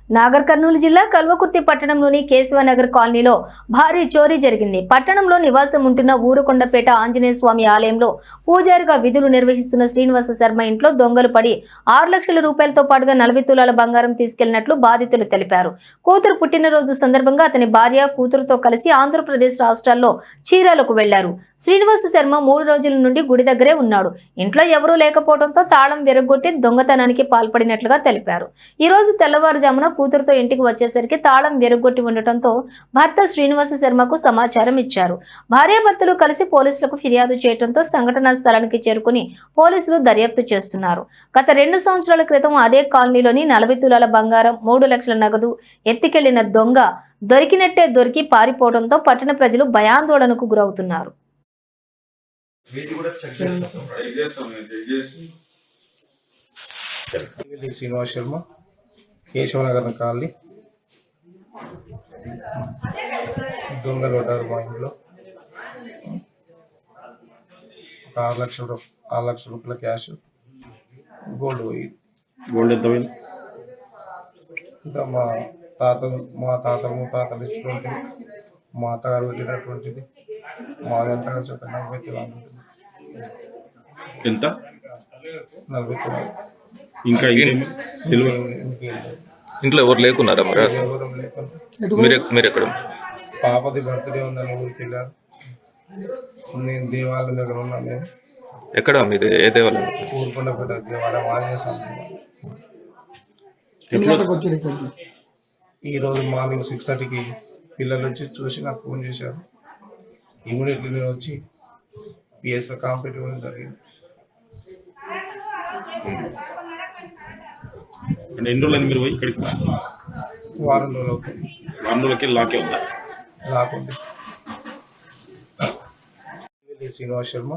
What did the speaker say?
నాగర్ కర్నూలు జిల్లా కల్వకుర్తి పట్టణంలోని కేశవనగర్ కాలనీలో భారీ చోరీ జరిగింది. పట్టణంలో నివాసం ఉంటున్న ఊరుకొండపేట ఆంజనేయ స్వామి ఆలయంలో పూజారిగా విధులు నిర్వహిస్తున్న శ్రీనివాస శర్మ ఇంట్లో దొంగలు పడి 6 లక్షల రూపాయలతో పాటుగా 40 తులాల బంగారం తీసుకెళ్లినట్లు బాధితులు తెలిపారు. కూతురు పుట్టినరోజు సందర్భంగా అతని భార్య కూతురుతో కలిసి ఆంధ్రప్రదేశ్ రాష్ట్రాల్లో చీరాలకు వెళ్లారు. శ్రీనివాస శర్మ 3 రోజుల నుండి గుడి దగ్గరే ఉన్నాడు. ఇంట్లో ఎవరూ లేకపోవడంతో తాళం విరగొట్టి దొంగతనానికి పాల్పడినట్లుగా తెలిపారు. ఈ రోజు తెల్లవారుజామున కూతురుతో ఇంటికి వచ్చేసరికి తాళం విరగొట్టి ఉండటంతో భర్త శ్రీనివాస శర్మకు సమాచారం ఇచ్చారు. భార్యాభర్తలు కలిసి పోలీసులకు ఫిర్యాదు చేయడంతో సంఘటనా స్థలానికి చేరుకుని పోలీసులు దర్యాప్తు చేస్తున్నారు. గత 2 సంవత్సరాల క్రితం అదే కాలనీలోని 40 తులాల బంగారం 3 లక్షల నగదు ఎత్తికెళ్లిన దొంగ దొరికినట్టే దొరికి పారిపోవడంతో పట్టణ ప్రజలు భయాందోళనకు గురవుతున్నారు. శ్రీనివాస శర్మ కేశవనగర్ కాలనీ దొంగలు పడ్డారు మా ఇంట్లో. ఒక 6 లక్షల రూపాయల క్యాష్, గోల్డ్ పోయింది. గోల్డ్ ఎంత పోయింది? ఇంకా మా తాతలు ముత్తాతలు ఇచ్చినటువంటిది, మా అత్తగారు పెట్టినటువంటిది, మాదంతా కలిసి ఒక 40 తులాలు ఉంటుంది. ఎంత? 40 తులాలు. ఇంకా సిల్వర్ ఇంట్లో ఎవరు లేకున్నారా? మరి ఎవరు లేకుండా మీరు ఎక్కడ? పాపది బర్త్డే ఉందని ఊరికి వెళ్ళారు. నేను దేవాలయం దగ్గర ఉన్నాను. నేను ఎక్కడ మీది? ఏ దేవాలయం? ఊరుకొండపేట దేవాలయం ఆంజనేయ స్వామి. ఈరోజు మార్నింగ్ 6:30కి పిల్లలు వచ్చి చూసి నాకు ఫోన్ చేశారు. ఇమీడియట్లీ నేను వచ్చి పిఎస్లో కాంప్లీట్ ఇవ్వడం జరిగింది. ఎన్ని రోజులు మీరు పోయి ఇక్కడికి? వారం రోజులు అవుతుంది. వారం రోజులకి లాకే ఉందా? లాక్ ఉంది. శ్రీనివాస శర్మ